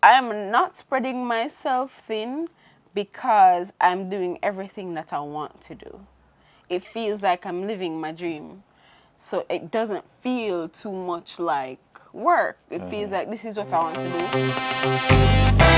I'm not spreading myself thin because I'm doing everything that I want to do. It feels like I'm living my dream. So it doesn't feel too much like work. It feels like this is what I want to do.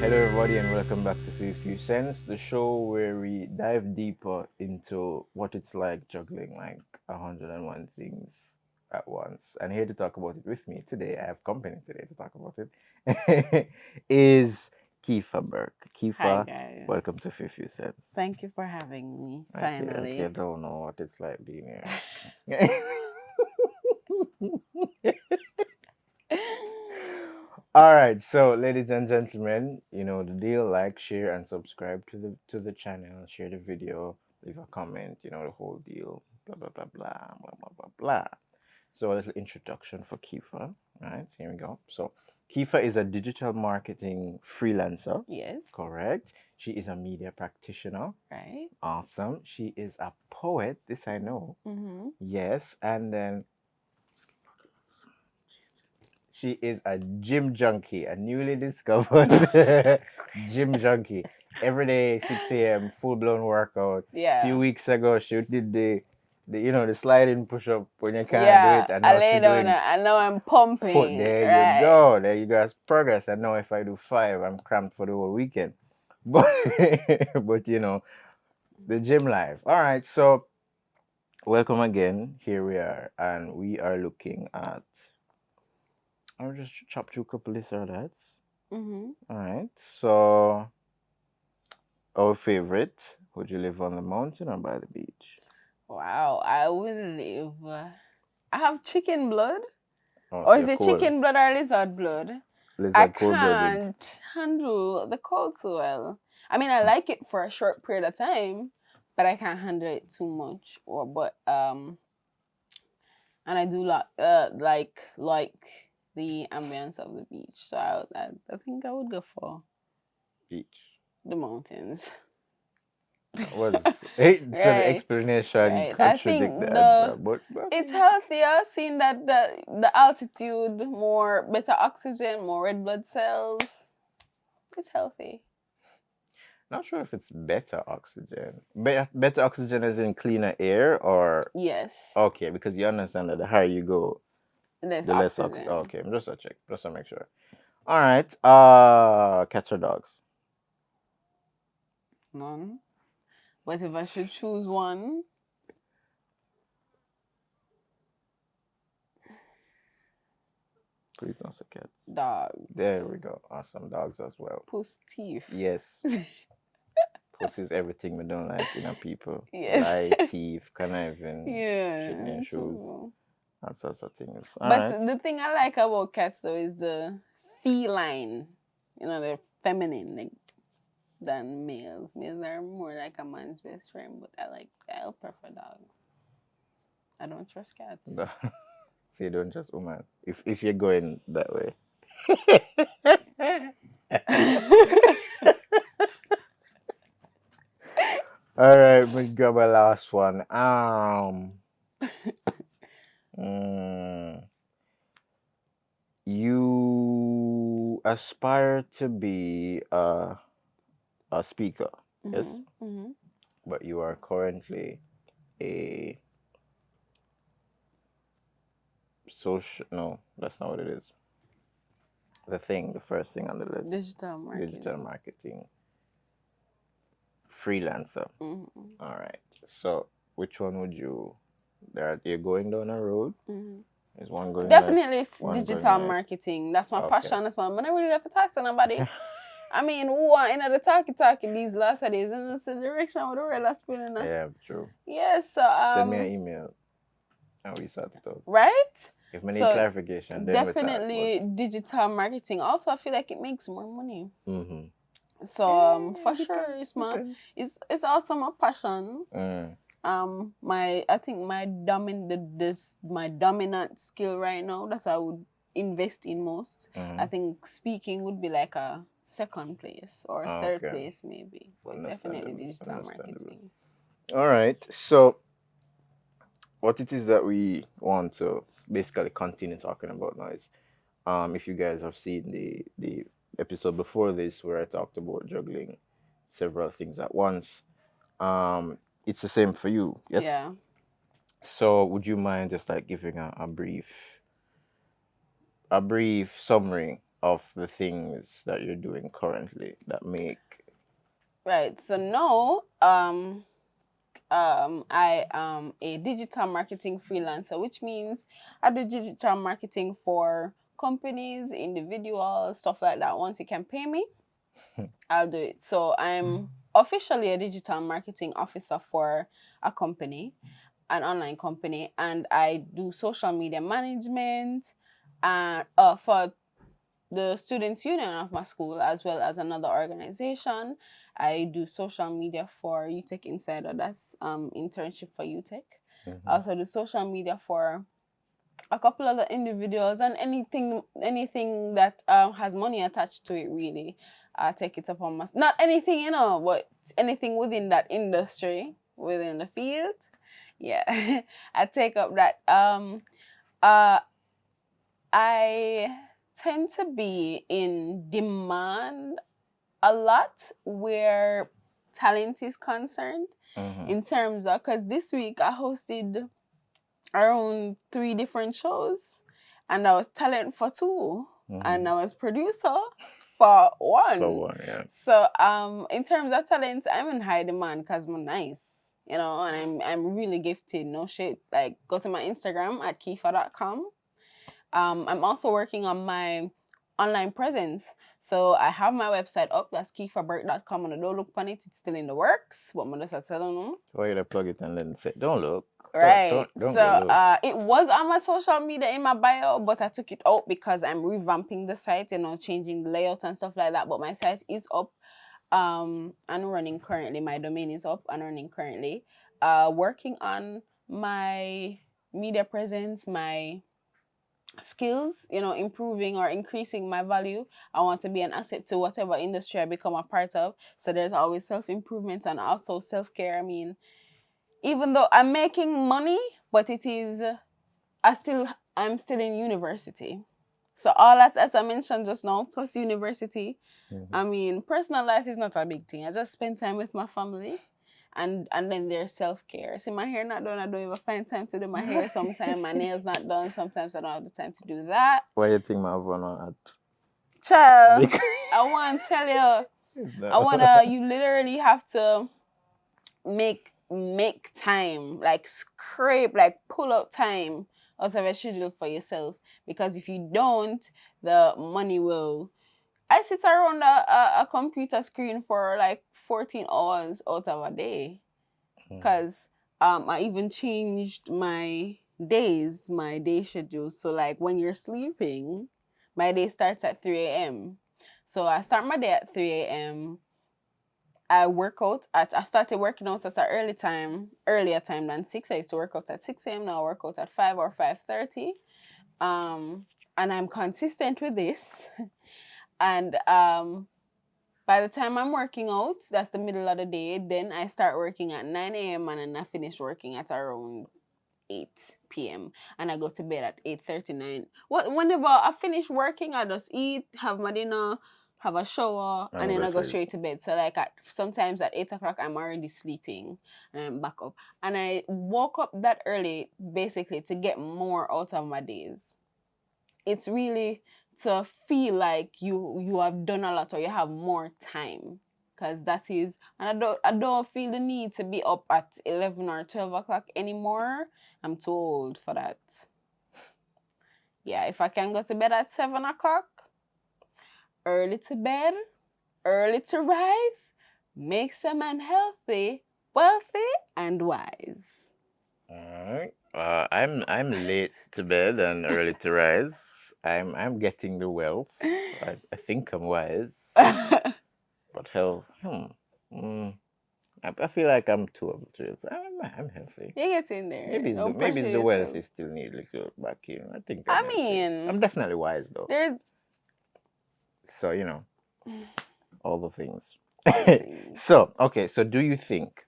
Hello, everybody, and welcome back to FiwiFewCents, the show where we dive deeper into what it's like juggling like 101 things at once. And here to talk about it with me today, I have company today to talk about it, is Keefa Burke. Hi Keefa, guys. welcome to FiwiFewCents. Thank you for having me. Okay, Finally. I don't know what it's like being here. All right, so ladies and gentlemen, you know the deal. Like, share, and subscribe to the channel. Share the video, leave a comment. You know the whole deal. Blah blah blah blah blah blah blah blah. So a little introduction for Keefa. Right, here we go. So Keefa is a digital marketing freelancer. Yes. Correct. She is a media practitioner. Right. Awesome. She is a poet. This I know. Mm-hmm. Yes, and then she is a gym junkie, a newly discovered gym junkie. Every day, 6 a.m., full blown workout. Yeah. A few weeks ago, she did the sliding push up when you can't do Yeah. it, and I now lay she's down doing and now I'm pumping. foot. There you Right. go. There you go. It's progress. And now if I do 5, I'm cramped for the whole weekend. But but you know, the gym life. All right, so welcome again. Here we are, and we are looking at. I'll just chop through a couple of highlights. Mm-hmm. All right. So, our favorite. Would you live on the mountain or by the beach? Wow. I would live. I have chicken blood. Oh, Or so is you're it cold. chicken blood or lizard blood? I Lizard cold-blooded. can't handle the cold too well. I mean, I like it for a short period of time, but I can't handle it too much. And I do like the ambience of the beach. So I think I would go for Beach. the mountains. Was so the Right, explanation right. I contradict think the answer, but it's healthier, seeing that the altitude, more better oxygen, more red blood cells. It's healthy. not sure if it's better oxygen. Better oxygen as in cleaner air, or Yes, okay, because you understand that the higher you go, there's the less oxygen. oxygen. Okay, just a check, just to make sure. All right. Cats or dogs? None. But if I should choose one, Please don't say cats. dogs. There we go. Awesome. Dogs as well. Puss teeth. Yes. Pussy is everything we don't like in our people. Yes. Lie, teeth, conniving, Yeah. shit in your shoes, So- that sorts of things. But the thing I like about cats though is the feline. You know, they're feminine than males. Males are more like a man's best friend, but I'll prefer dogs. I don't trust cats. So you don't just woman. If you're going that way. All right, we grab a last one. Mm, you aspire to be a speaker, yes, Mm-hmm. but you are currently a social. No, that's not what it is. The first thing on the list, digital marketing freelancer. Mm-hmm. All right. So, which one would you? You're going down a road. Mm-hmm. Is one going Definitely left, one digital going right? marketing. That's my Okay. passion. That's my. I never really have to talk to nobody. I mean, who are in the talkie these last days in this direction with the real spinning. Yeah, true. Yes. So Send me an email, and we sort it out. Right. If we need clarification, then definitely digital marketing. Also, I feel like it makes more money. Mm-hmm. So for sure, it's also my passion. Mm. I think my dominant skill right now that I would invest in most. Mm-hmm. I think speaking would be like a second place or third place maybe, but definitely digital marketing. All right, so what it is that we want to basically continue talking about now is, if you guys have seen the episode before this where I talked about juggling several things at once, it's the same for you. Yes. Yeah. So would you mind just like giving a brief summary of the things that you're doing currently that make Right. So now, I am a digital marketing freelancer, which means I do digital marketing for companies, individuals, stuff like that. Once you can pay me, I'll do it. So I'm officially a digital marketing officer for a company, an online company, and I do social media management and for the students union of my school as well as another organization. I do social media for UTech Insider, that's internship for UTech. I also do social media for a couple other individuals, and anything that has money attached to it, really. I take it upon myself. Not anything, but anything within that industry, within the field. Yeah. I take up that. Uh I tend to be in demand a lot where talent is concerned, in terms of, because this week I hosted around 3 different shows, and I was talent for 2, and I was producer for 1. for one? Yeah. So in terms of talent, I'm in high demand because I'm nice, and I'm really gifted. No shit. Like, go to my Instagram at Keefa.com. I'm also working on my online presence. So I have my website up. That's KeefaBurke.com. And don't look on it. It's still in the works. But I'm just telling you. Why you plug it and then say, don't look. Right. Don't So go look. it was on my social media in my bio, but I took it out because I'm revamping the site, changing the layout and stuff like that. But my site is up and running currently. My domain is up and running currently. Working on my media presence, my skills, improving or increasing my value. I want to be an asset to whatever industry I become a part of. So there's always self-improvement and also self-care. I mean, even though I'm making money, but it is I'm still in university. So all that, as I mentioned just now, plus university. I mean, personal life is not a big thing. I just spend time with my family. And then there's self-care. See, my hair not done, I don't even find time to do my hair sometimes. My nails not done, sometimes I don't have the time to do that. Why you think my one at? Child, I want to tell you, you literally have to make time, like scrape, like pull out time out of a schedule for yourself. Because if you don't, the money will. I sit around a computer screen for like 14 hours out of a day. Because I even changed my day schedule. So like when you're sleeping, my day starts at 3 a.m. So I start my day at 3 a.m. I started working out at an earlier time than 6. I used to work out at 6 a.m. Now I work out at 5 or 5:30. And I'm consistent with this. And by the time I'm working out, that's the middle of the day, then I start working at 9 a.m. and then I finish working at around 8 p.m. and I go to bed at 8:39. Whenever I finish working, I just eat, have my dinner, have a shower, and then I go straight to bed. So like sometimes at 8 o'clock, I'm already sleeping and I'm back up. And I woke up that early basically to get more out of my days. It's really to feel like you have done a lot or you have more time, because that is, and I don't feel the need to be up at 11 or 12 o'clock anymore. I'm too old for that. Yeah, if I can go to bed at 7 o'clock, early to bed, early to rise, makes a man healthy, wealthy, and wise. Alright. I'm late to bed and early to rise. I'm getting the wealth. I think I'm wise. But health, I feel like I'm too of the I'm healthy. You get in there. Maybe it's the wealth is still need a little back here. I think I'm healthy. I'm definitely wise though. So all the things. So okay, so do you think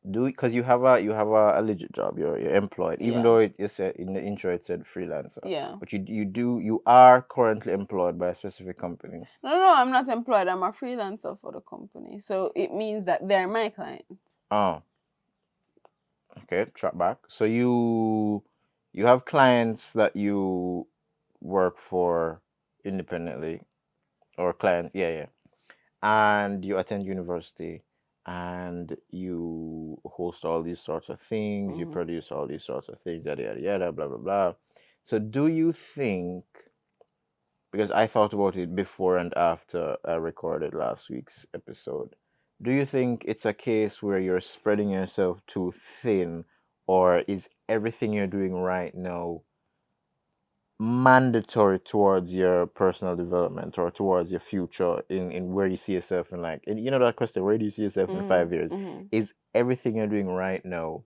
Do because you have a legit job. You're employed, even Yeah. though you said in the intro it said freelancer, Yeah. but you are currently employed by a specific company. No, I'm not employed. I'm a freelancer for the company. So it means that they're my client. Oh, okay. Track back. So you have clients that you work for independently, or client, yeah, yeah, and you attend university, and you host all these sorts of things, you Mm-hmm. produce all these sorts of things, yada yada yada, blah blah blah. So do you think, because I thought about it before and after I recorded last week's episode, do you think it's a case where you're spreading yourself too thin, or is everything you're doing right now mandatory towards your personal development or towards your future in where you see yourself in, like, and you know that question, where do you see yourself in Mm-hmm. 5 years? Mm-hmm. Is everything you're doing right now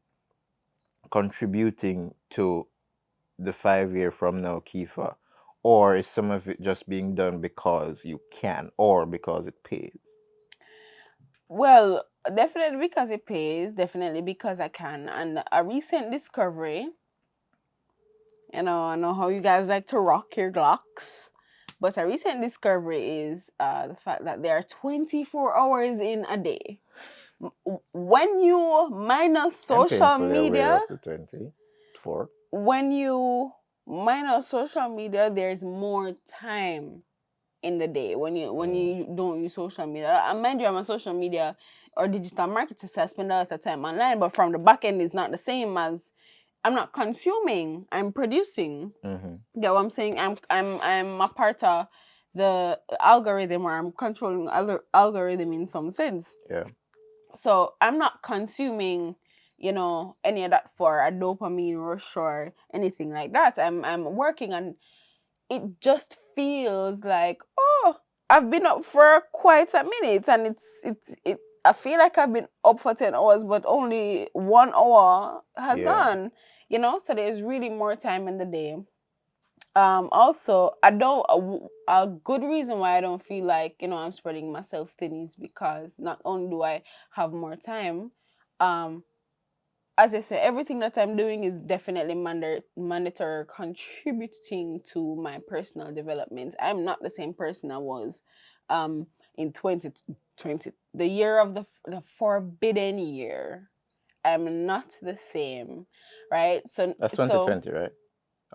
contributing to the 5 year from now Keefa, or is some of it just being done because you can or because it pays? Well, definitely because it pays, definitely because I can. And a recent discovery, I know how you guys like to rock your Glocks, but a recent discovery is the fact that there are 24 hours in a day. When you minus I'm social painfully aware media, of the 24. when you minus social media, there's more time in the day when Mm, you don't use social media. And mind you, I'm a social media or digital marketer, so I spend a lot of time online. But from the back end, it's not the same as I'm not consuming. I'm producing. mm-hmm. Get what I'm saying? I'm a part of the algorithm, or I'm controlling other algorithm in some sense. Yeah. So I'm not consuming, any of that for a dopamine rush or anything like that. I'm working on it. Just feels like, oh, I've been up for quite a minute, and it I feel like I've been up for 10 hours, but only 1 hour has Yeah. gone, so there's really more time in the day. Also, I don't a good reason why I don't feel like, I'm spreading myself thin is because not only do I have more time, um as I said, everything that I'm doing is definitely mandatory, contributing to my personal development. I'm not the same person I was um, in 2020, the year of the forbidden year. I'm not the same, right? That's So 2020, right?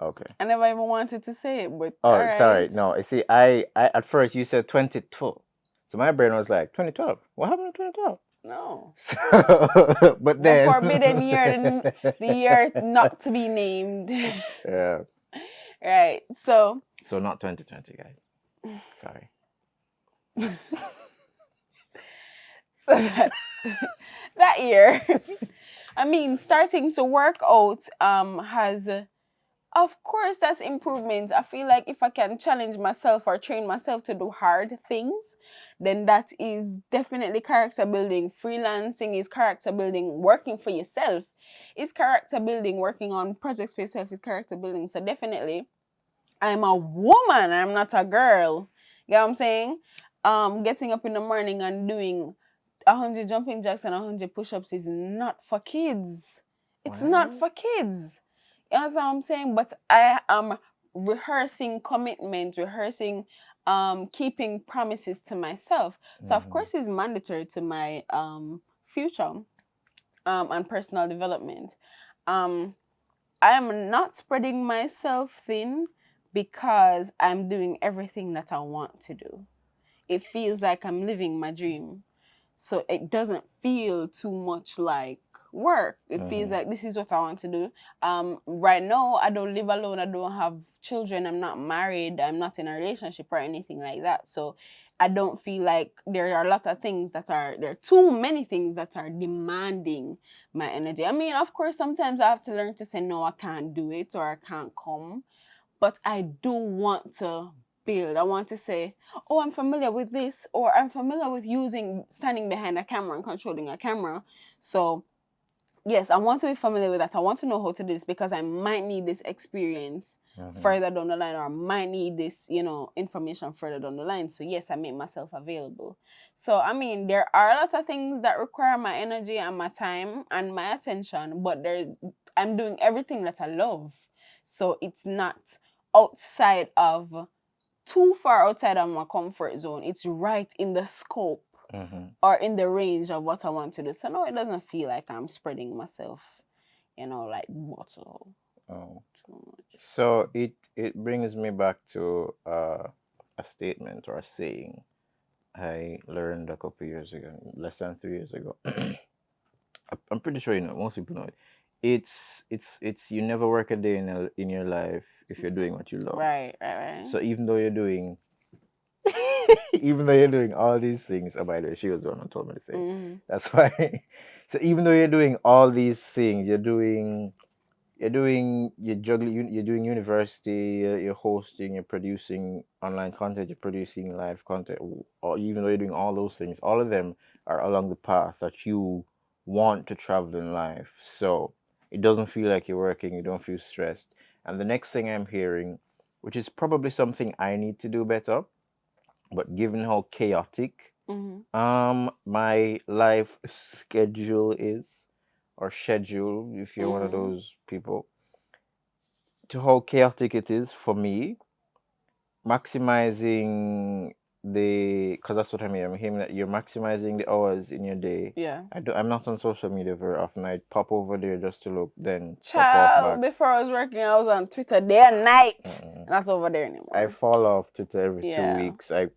Okay. I never even wanted to say it, but all Oh, right. sorry. No, I see. I at first you said 2012, so my brain was like 2012. What happened in 2012? No. So, but The then, forbidden year, the year not to be named. yeah. Right. So, So not 2020, guys. Sorry. so that, that year, I mean, starting to work out has, of course, that's improvement. I feel like if I can challenge myself or train myself to do hard things, then that is definitely character building. Freelancing is character building. Working for yourself is character building. Working on projects for yourself is character building. So definitely, I'm a woman. I'm not a girl. You know what I'm saying? Getting up in the morning and doing 100 jumping jacks and 100 push-ups is not for kids. It's not What? for kids. You know what I'm saying? But I am rehearsing commitment, rehearsing keeping promises to myself. So of Mm-hmm. course it's mandatory to my future and personal development. Um I am not spreading myself thin because I'm doing everything that I want to do. It feels like I'm living my dream. So it doesn't feel too much like work. It feels Mm-hmm. like this is what I want to do. Right now, I don't live alone. I don't have children. I'm not married. I'm not in a relationship or anything like that. So I don't feel like there are a lot of things there are too many things that are demanding my energy. I mean, of course, sometimes I have to learn to say, no, I can't do it or I can't come. But I do want to build. I want to say, oh, I'm familiar with this, or I'm familiar with standing behind a camera and controlling a camera. So Yes, I want to be familiar with that. I want to know how to do this because I might need this experience further down the line, or I might need this, information further down the line. So yes, I make myself available. So I mean, there are a lot of things that require my energy and my time and my attention, but I'm doing everything that I love. So it's not outside of too far outside of my comfort zone. It's right in the scope or in the range of what I want to do. So no, it doesn't feel like I'm spreading myself, like butter. Oh. Too much. So it brings me back to a statement or a saying I learned a couple years ago, less than 3 years ago. I'm pretty sure you know. Most people know it. It's you never work a day in your life if you're doing what you love. Right. So even though you're doing even though you're doing all these things, oh, by the way, she was the one who told me to say. That's why. So even though you're doing all these things, you're juggling, you're doing university, you're hosting, you're producing online content, you're producing live content, or even though you're doing all those things, all of them are along the path that you want to travel in life. So it doesn't feel like you're working, you don't feel stressed. And the next thing I'm hearing, which is probably something I need to do better, but given how chaotic my life schedule is, or schedule, if you're one of those people, to how chaotic it is for me, maximizing because that's what I mean. I'm hearing that you're maximizing the hours in your day. Yeah. I'm not on social media very often. I pop over there just to look, then pop off Child, back. before I was working, I was on Twitter day and night. Not over there anymore. I fall off Twitter every 2 Yeah. weeks. I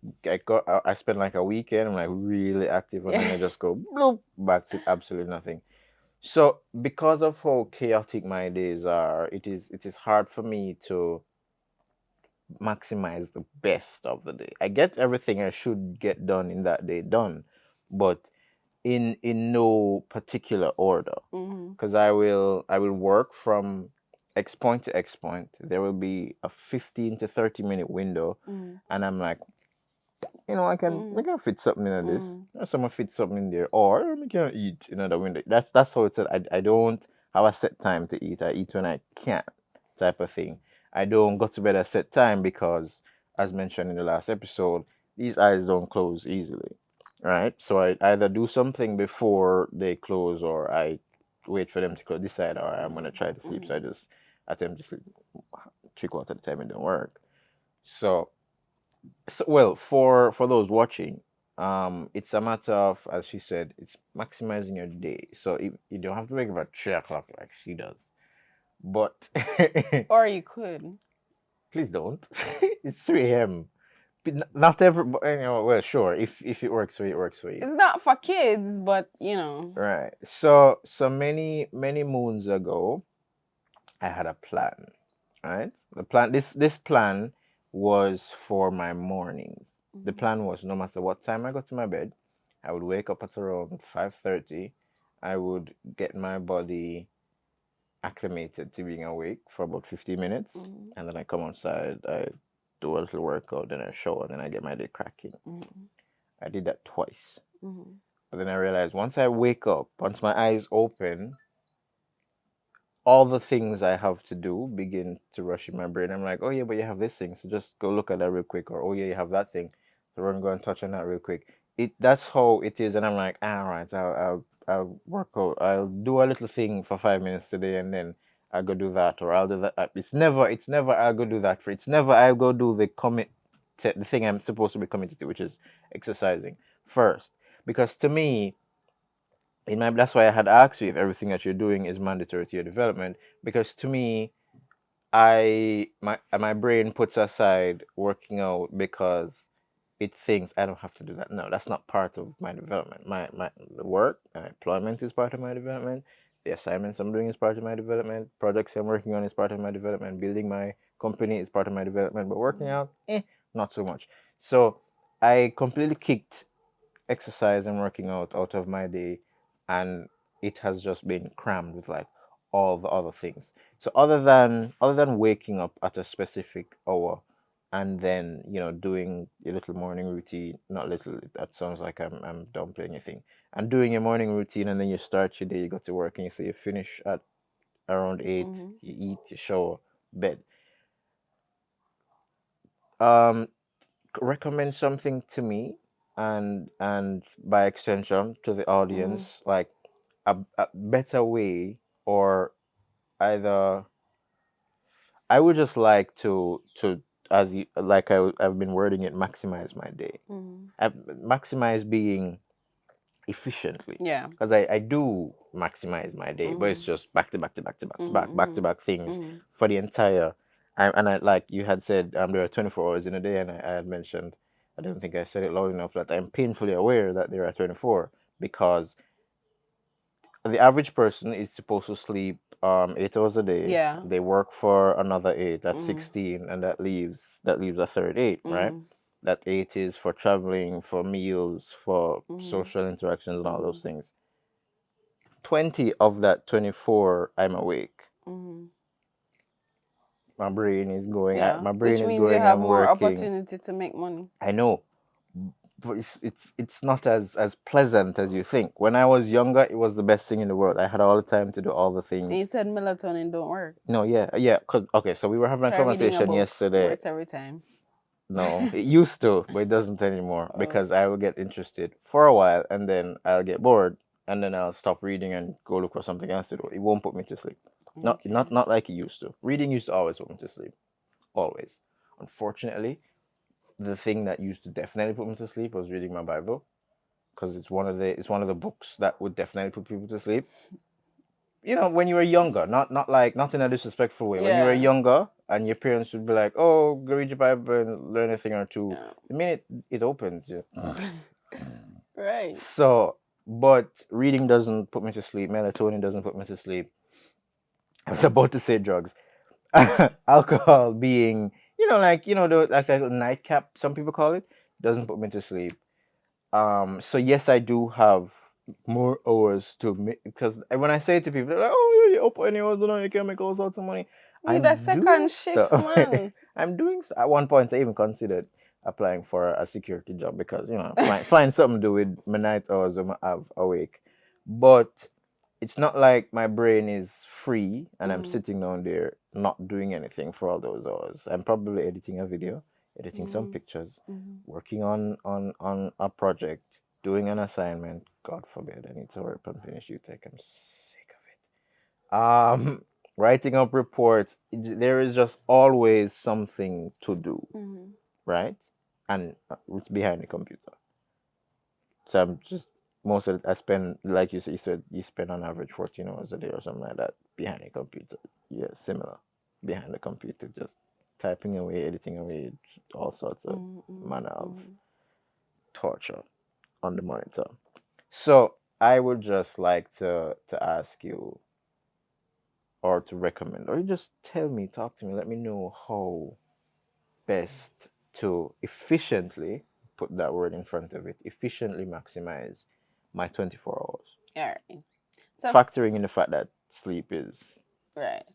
spend like a weekend. I'm like really active, and then I just go bloop, back to absolutely nothing. So because of how chaotic my days are, it is hard for me to maximize the best of the day. I get everything I should get done in that day done, but in no particular order. Because I will work from X point to X point. There will be a 15 to 30 minute window, and I'm like, I can fit something in this. Someone fit something in there, or I can eat in another window. That's how it's. I don't have a set time to eat. I eat when I can, type of thing. I don't go to bed at a set time because, as mentioned in the last episode, these eyes don't close easily, right? So I either do something before they close, or I wait for them to close. Decide, all right, I'm gonna try to sleep. So I just attempt to sleep 3/4 of the time. It don't work. So well, for those watching, it's a matter of, as she said, it's maximizing your day. So you don't have to wake up at 3 o'clock like she does, but Or you could. please don't. It's 3 a.m. Not every, but, well, sure. If it works for you, it works for you. It's not for kids, but Right. So many moons ago, I had a plan. Right. This plan was for my mornings. The plan was no matter what time I got to my bed, I would wake up at around 5:30. I would get my body acclimated to being awake for about 15 minutes, and then I come outside. I do a little workout, then I shower, then I get my day cracking. I did that twice, but then I realized once I wake up, once my eyes open, all the things I have to do begin to rush in my brain. I'm like, oh yeah, but you have this thing, so just go look at that real quick. Or oh yeah, you have that thing, so run, go and touch on that real quick. That's how it is, and I'm like, all right, I'll work out. I'll do a little thing for 5 minutes today, and then I'll go do that, or I'll do that. It's never I'll go do that for. It's never I'll go do the thing I'm supposed to be committed to, which is exercising first, because to me, that's why I had asked you if everything that you're doing is mandatory to your development, because to me, my brain puts aside working out because it thinks I don't have to do that. No, that's not part of my development. My the work, my employment is part of my development. The assignments I'm doing is part of my development. Projects I'm working on is part of my development. Building my company is part of my development. But working out, not so much. So I completely kicked exercise and working out of my day, and it has just been crammed with like all the other things. So other than waking up at a specific hour, and then doing a little morning routine, not little, that sounds like I'm downplaying anything, and doing your morning routine, and then you start your day, you go to work, and you say you finish at around 8, Mhm. you eat, you shower, bed. Um, recommend something to me, and by extension to the Mhm. audience, like a better way, or either I would just like to, as you, like I've been wording it, maximize my day. Mhm. Maximize being efficiently, Yeah. because I do maximize my day, but it's Mhm. just back to back to back to back to back back to Mhm. back things Mhm. for the entire. And I, like you had said, there are 24 hours in a day, and I had mentioned, I don't think I said it loud enough, that I'm painfully aware that there are 24, because the average person is supposed to sleep 8 hours a day. Yeah. They work for another eight. That's Mhm. 16, and that leaves a third eight, right? Mhm. That eight is for traveling, for meals, for Mhm. social interactions, and all those Mhm. things. 20 of that 24, I'm awake. Mhm. My brain is going. Yeah. My brain Which is means you going. have I'm more working. opportunity to make money. I know, but it's not as pleasant as you think. When I was younger, it was the best thing in the world. I had all the time to do all the And you things. said melatonin don't work. No, yeah, yeah. Okay, so we were having a Try reading a conversation book. yesterday. Works every time. No, it used to, but it doesn't anymore, Oh, because I will get interested for a while, and then I'll get bored, and then I'll stop reading and go look for something else to do. It won't put me to sleep. Not okay. not not like it used to. Reading used to always put me to sleep. Always. Unfortunately, the thing that used to definitely put me to sleep was reading my Bible, because it's one of the books that would definitely put people to sleep. When you were younger, not in a disrespectful way. When you were Yeah. younger, and your parents would be like, "Oh, go read your Bible and learn a thing or two." Yeah. The minute it opens, yeah. Right. So, but reading doesn't put me to sleep. Melatonin doesn't put me to sleep. I was about to say drugs. Alcohol being, the like a nightcap, some people call it, doesn't put me to sleep. So yes, I do have more hours to make, because when I say it to people, they're like, "Oh, yeah, you up any hours, you can make all sorts of money." Need a I'm doing second shift, stuff. man. At one point, I even considered applying for a security job, because find something to do with my night hours when I have awake. But it's not like my brain is free and I'm Mm. sitting down there not doing anything for all those hours. I'm probably editing a video, editing some Mm. pictures, Mm. working on a project, doing an assignment. God forbid, I need to hurry up and finish UTech. I'm sick of it. Writing up reports. There is just always something to do, Mm. right? And it's behind the computer. So I'm just most of it, I spend, like you said you spend on average 14 hours a day or something like that behind a computer. Yeah, similar. Behind the computer, just typing away, editing away, all sorts of Mm. Mm. manner of Mm. torture on the monitor. So I would just like to ask you, or to recommend, or you just tell me, talk to me, let me know how best to efficiently, put that word in front of it, efficiently maximize my 24 hours, All right. So, factoring in the fact that sleep is right.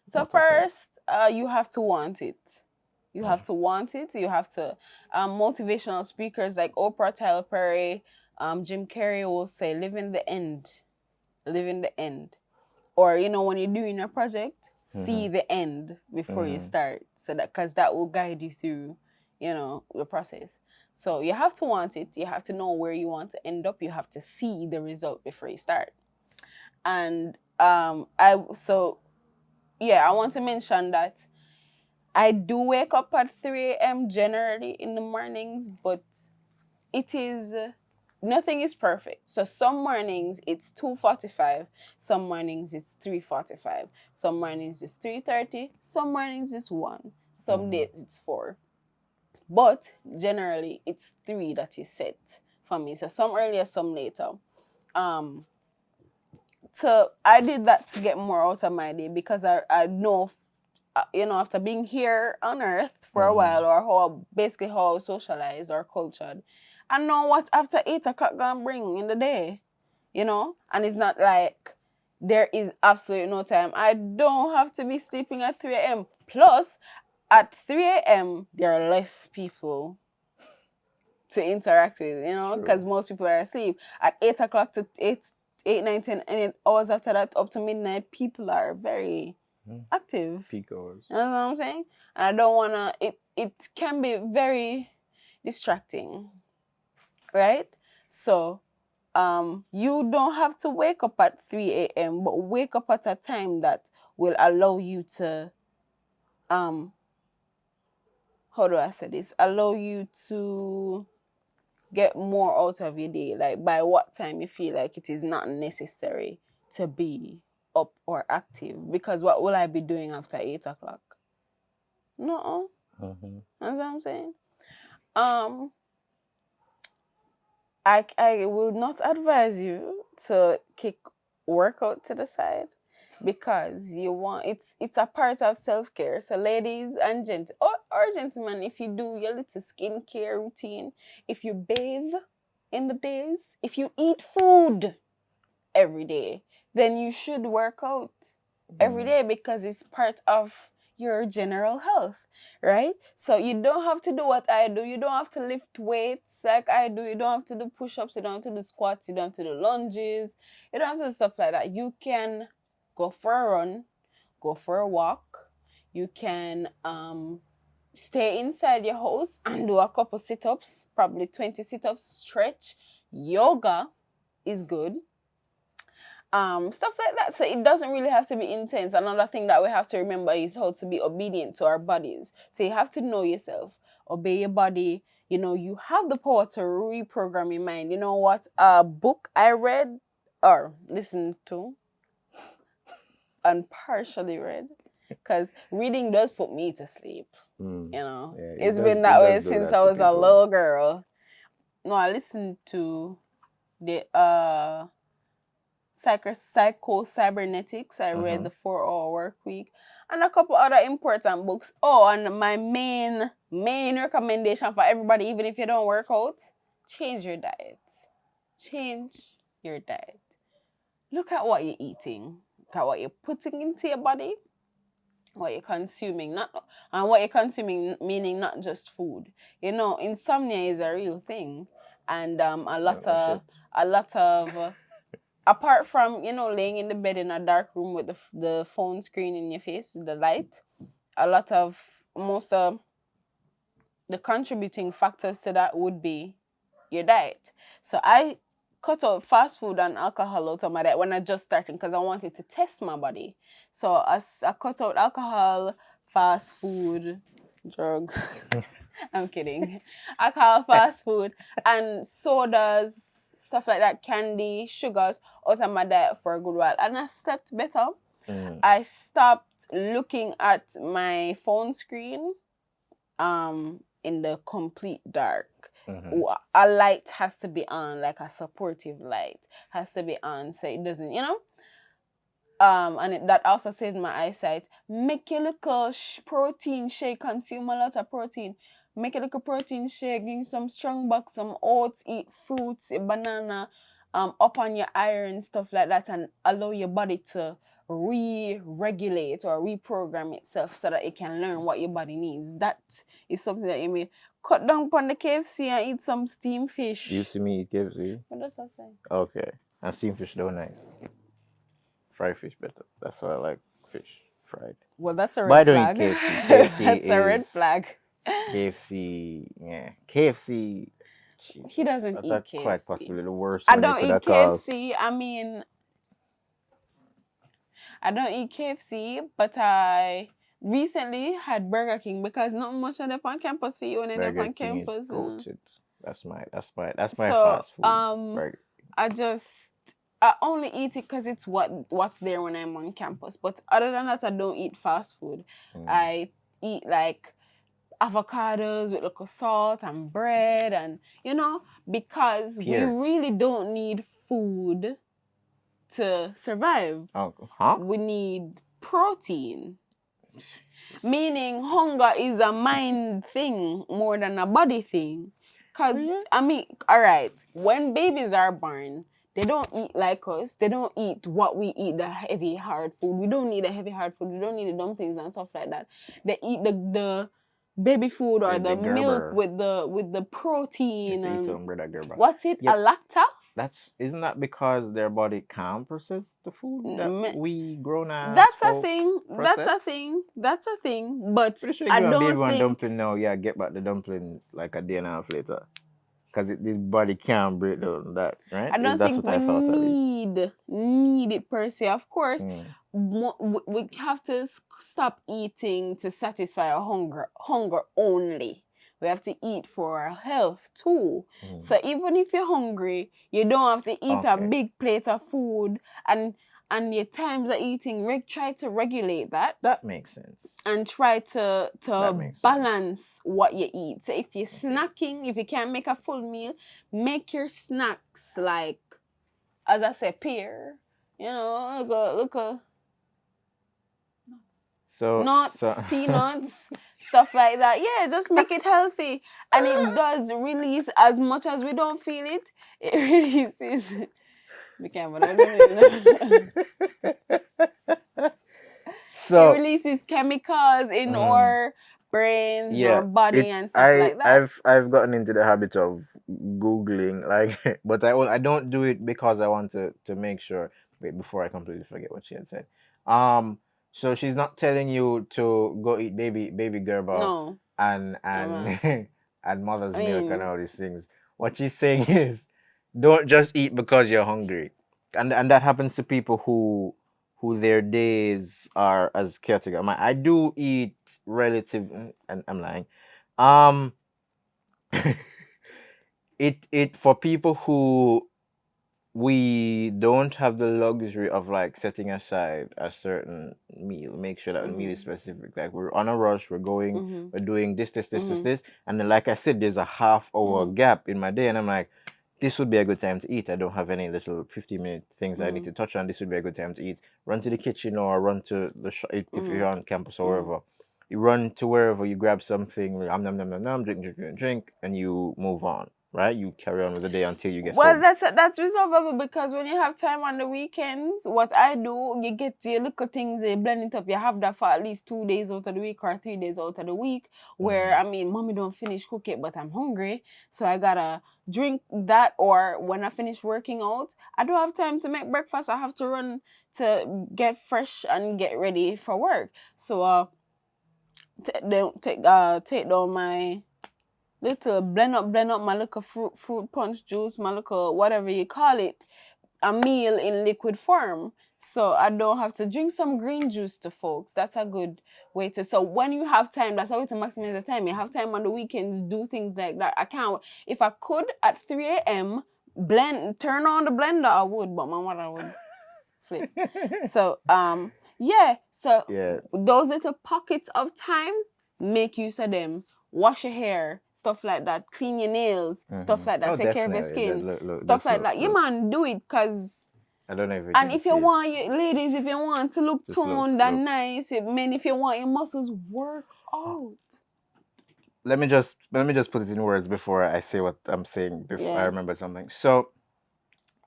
So not a thing. first, you have to want it. You have to want it. You have to. Motivational speakers like Oprah, Tyler Perry, Jim Carrey will say, "Live in the end. Live in the end." Or when you're doing a project, Mm-hmm. see the end before you Mm-hmm. start, so that because that will guide you through the process. So you have to want it, you have to know where you want to end up, you have to see the result before you start. And I want to mention that I do wake up at 3 a.m. generally in the mornings, but it is nothing is perfect. So some mornings it's 2:45, some mornings it's 3:45, some mornings it's 3:30, some mornings it's 1, some Mm-hmm. days it's 4. But generally it's 3 that is set for me. So some earlier, some later. Um so I did that to get more out of my day, because I know after being here on earth for a Mm-hmm. while, or basically how I was socialized or cultured, I know what after 8 o'clock gonna bring in the day, and it's not like there is absolutely no time. I don't have to be sleeping at 3 a.m. Plus, at 3 a.m., there are less people to interact with, you know, True. because most people are asleep. At 8 o'clock to 8, 9, 10, and 8 hours after that up to midnight, people are very active. Peak hours. You know what I'm saying? And I don't wanna. It can be very distracting, right? So, you don't have to wake up at 3 a.m., but wake up at a time that will allow you to, how do I say this? Allow you to get more out of your day. Like by what time you feel like it is not necessary to be up or active. Because what will I be doing after 8 o'clock? No. That's what I'm saying. I will not advise you to kick workout to the side because it's a part of self-care. So ladies and or gentlemen, if you do your little skincare routine, if you bathe in the days, if you eat food every day, then you should work out every day because it's part of your general health, right? So you don't have to do what I do. You don't have to lift weights like I do. You don't have to do push-ups. You don't have to do squats. You don't have to do lunges. You don't have to do stuff like that. You can go for a run, go for a walk. You can stay inside your house and do a couple sit-ups, probably 20 sit-ups, stretch. Yoga is good. Stuff like that. So it doesn't really have to be intense. Another thing that we have to remember is how to be obedient to our bodies. So you have to know yourself, obey your body. You know, you have the power to reprogram your mind. You know what? A book I read or listened to and partially read, because reading does put me to sleep. You know, Yeah, it's been that way since I was a little girl. No, I listened to the Psycho-Cybernetics. I read the 4-Hour Work Week and a couple other important books. Oh, and my main recommendation for everybody, even if you don't work out, change your diet. Change your diet. Look at what you're eating. Look at what you're putting into your body. What you're consuming, and what you're consuming meaning not just food. You know, insomnia is a real thing, and a lot of apart from, you know, laying in the bed in a dark room with the phone screen in your face with the light, a lot of most of the contributing factors to that would be your diet. So I cut out fast food and alcohol out of my diet when I just started because I wanted to test my body. So I cut out alcohol, fast food, drugs. I'm kidding. Alcohol, fast food, and sodas, stuff like that, candy, sugars, out of my diet for a good while. And I slept better. I stopped looking at my phone screen in the complete dark. A light has to be on, like a supportive light has to be on so it doesn't, you know. And that also saved my eyesight. Make your little protein shake, consume a lot of protein. Make a little protein shake, drink some strong box, some oats, eat fruits, a banana, up on your iron, stuff like that, and allow your body to re-regulate or reprogram itself so that it can learn what your body needs. That is something that you may cut down on the KFC and eat some steamed fish. You see me eat KFC? What does that say? Okay. And steamed fish though nice. Fried fish better. That's why I like fish fried. Well, that's a red flag. KFC That's a red flag. KFC, yeah. KFC. He doesn't eat That's KFC. quite possibly the worst I one don't you eat could have KFC. I mean, I don't eat KFC, but I recently had Burger King because not much of them on campus for you and them on campus. Is goated. That's my So, fast food. Burger. I only eat it because it's what's there when I'm on campus. But other than that, I don't eat fast food. I eat like avocados with local salt and bread, and you know, because we really don't need food to survive. We need protein. Meaning hunger is a mind thing more than a body thing. Because, I mean, all right, when babies are born, they don't eat like us. They don't eat what we eat, the heavy, hard food. We don't need the heavy, hard food. We don't need the dumplings and stuff like that. They eat the baby food or The the milk Gerber. with the protein It's eat and brother Gerber. what's it? Yep. A lacta? Isn't that because their body can't process the food that Mm, we grown ass That's a folk thing. That's process? a thing. That's a thing. But Pretty sure you I give a baby don't one think dumpling now, yeah, get back the dumpling like a day and a half later. Because the body can't break down that, right? I don't That's think what we I thought at least. need it per se. Of course, Mm. we have to stop eating to satisfy our hunger only. We have to eat for our health too. Mm. So even if you're hungry, you don't have to eat a Okay. big plate of food and your times of eating. Try to regulate that That makes sense. and try to That makes sense. balance what you eat. So if you're snacking, if you can't make a full meal, make your snacks like, as I said, pear. You know, look a nuts, peanuts, peanuts, stuff like that. Yeah, just make it healthy, and it does release as much as we don't feel it. It releases. Be careful. It releases chemicals in our brains, yeah, our body, and stuff like that. I've gotten into the habit of googling, like, but I don't do it because I want to make sure. Wait, before I completely forget what she had said. So she's not telling you to go eat baby Gerber No, and I'm not. and mother's I milk and mean, all these things. What she's saying is, don't just eat because you're hungry, and that happens to people who their days are as chaotic. I do eat relative, and I'm lying. Um, it for people who we don't have the luxury of like setting aside a certain meal. Make sure that the meal is specific. Like we're on a rush, we're going, we're doing this, and then like I said, there's a half-hour gap in my day, and I'm like, this would be a good time to eat. I don't have any little 50-minute things I need to touch on. This would be a good time to eat. Run to the kitchen or run to the shop if you're on campus or wherever. You run to wherever, you grab something, nom nom nom nom nom, drink, and you move on. Right? You carry on with the day until you get well, home. that's resolvable because when you have time on the weekends, what I do, you get your little things, you blend it up. You have that for at least 2 days out of the week or 3 days out of the week. Where I mean, mommy don't finish cooking, but I'm hungry, so I gotta drink that. Or when I finish working out, I don't have time to make breakfast. I have to run to get fresh and get ready for work. So take down my little blend up my little fruit punch juice, my little whatever you call it, a meal in liquid form. So I don't have to drink some green juice to folks. That's a good way to. So when you have time, that's a way to maximize the time. You have time on the weekends, do things like that. I can't. If I could at 3 a.m. turn on the blender, I would, but my mother would flip. So yeah. So those little pockets of time, make use of them. Wash your hair, stuff like that. Clean your nails, stuff like that. Take care of your skin, stuff like that. Yeah, man, do it, cause. I don't know if you And can if see you it. want, ladies, if you want to look Just toned look. and nice, men, if you want your muscles, work out. Let me just put it in words before I say what I'm saying. Before I remember something. So,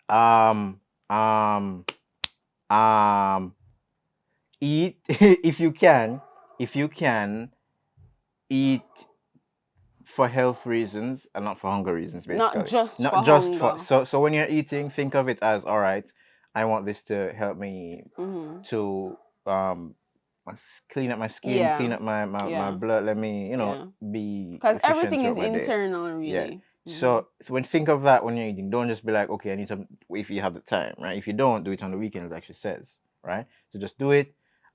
um, eat if you can, eat for health reasons and not for hunger reasons, basically. Not just for hunger. So when you're eating, think of it as, all right, I want this to help me to clean up my skin, clean up my blood. Let me be because efficient everything is throughout my day. internal, really. Yeah. So when think of that when you're eating, don't just be like, okay, I need some. If you have the time, right? If you don't, do it on the weekends, it actually says, right? So just do it,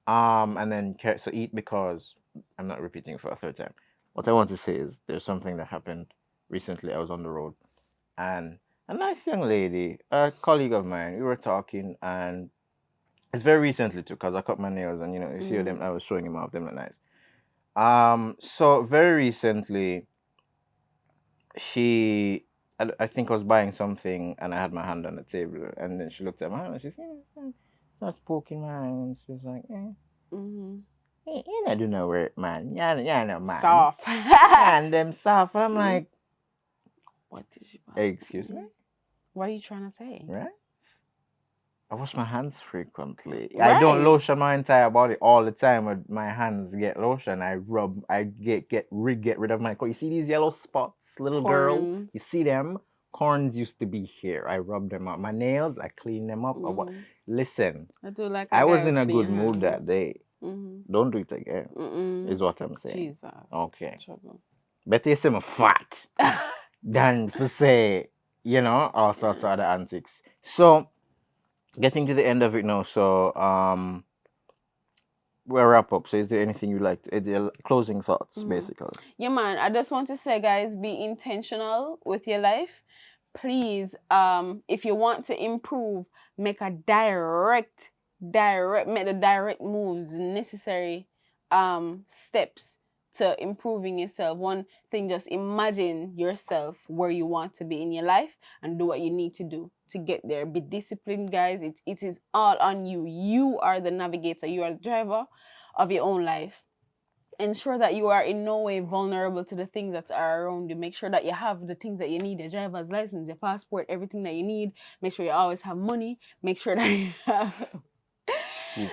and then so eat, because I'm not repeating for a third time. What I want to say is there's something that happened recently. I was on the road, and a nice young lady, a colleague of mine, we were talking, and it's very recently too, because I cut my nails, and you see them. I was showing him off. Them look nice. So very recently, I think I was buying something, and I had my hand on the table, and then she looked at my hand, and she said, "Start poking my hand." And she was like, you not do no work, man. Yeah, no man. Soft. And them soft. I'm like, what did you? excuse me? What are you trying to say? Right? I wash my hands frequently. I don't Right. lotion my entire body all the time. When my hands get lotion, I rub. I get rid of my. You see these yellow spots, little girl. Corn. You see them? Corns used to be here. I rub them up. My nails, I clean them up. Mm. Listen, I do like a I guy was with in a good clean mood that hands. day. Mm-hmm. Don't do it again. Mm-mm. Is what I'm saying. Jesus. Okay. Trouble. Better you say I'm fat than to say, all sorts of other antics. So, getting to the end of it now. So, we'll wrap up. So, is there anything you like to, closing thoughts, basically? Yeah, man. I just want to say, guys, be intentional with your life. Please, if you want to improve, make a make the direct moves, necessary steps to improving yourself. One thing, just imagine yourself where you want to be in your life and do what you need to do to get there. Be disciplined, guys. It is all on you. You are the navigator, you are the driver of your own life. Ensure that you are in no way vulnerable to the things that are around you. Make sure that you have the things that you need, your driver's license, your passport, everything that you need. Make sure you always have money. Make sure that you have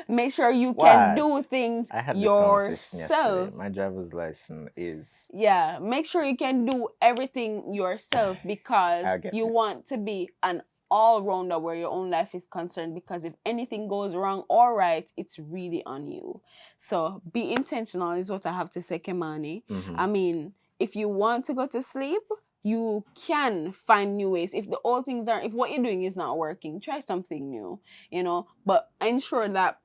make sure you can What? do things I had this conversation yesterday. yourself. My driver's license is. Yeah, make sure you can do everything yourself because I get you it. want to be an all rounder where your own life is concerned. Because if anything goes wrong or right, it's really on you. So be intentional, is what I have to say, Kemanie. I mean, if you want to go to sleep, you can find new ways. If the old things aren't, if what you're doing is not working, try something new, but ensure that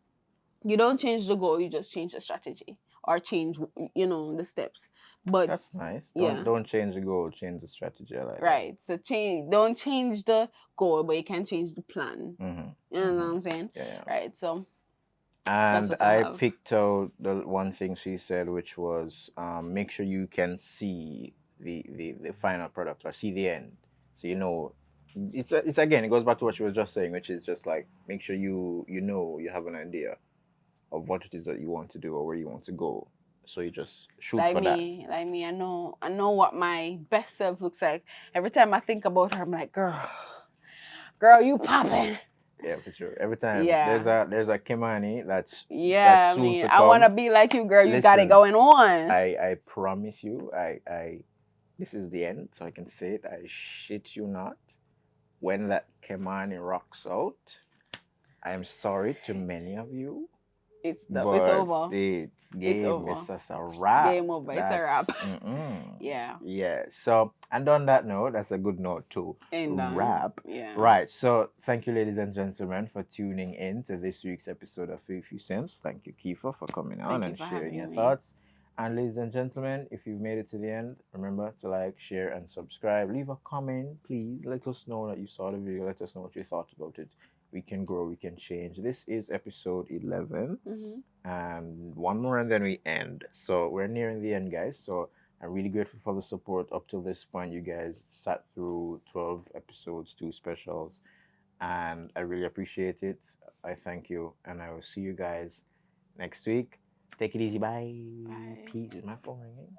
you don't change the goal, you just change the strategy or change, the steps. But That's nice. Don't yeah, don't change the goal, change the strategy. I like that. right. So don't change the goal, but you can change the plan. Mm-hmm. You know what I'm saying? Yeah. Right. So that's And what I I have. picked out the one thing she said, which was make sure you can see the final product or see the end. So it's again, it goes back to what she was just saying, which is just like make sure you have an idea of what it is that you want to do or where you want to go. So you just shoot for that. Like me, I know what my best self looks like. Every time I think about her, I'm like, girl, you popping. Yeah, for sure. Every time Yeah. there's a Kemanie that's Yeah, I soon mean, to I want to come. be like you, girl. You got it Listen, going on. I promise you, I this is the end, so I can say it. I shit you not. When that Kemanie rocks out, I'm sorry to many of you, It's but over. it's It's game. over. It's just a wrap. Game over. It's a That's wrap. Yeah. yeah. So and on that note, that's a good note to And wrap. yeah. Right. So thank you, ladies and gentlemen, for tuning in to this week's episode of FiwiFewCents. Thank you, Keefa, for coming on Thank you and for sharing your having me. thoughts. And ladies and gentlemen, if you've made it to the end, remember to like, share, and subscribe. Leave a comment, please. Let us know that you saw the video. Let us know what you thought about it. We can grow, we can change. This is episode 11, and one more and then we end. So we're nearing the end, guys. So I'm really grateful for the support up till this point. You guys sat through 12 episodes, 2 specials, and I really appreciate it. I thank you, and I will see you guys next week. Take it easy. Bye. Bye. Peace. Is my phone ringing?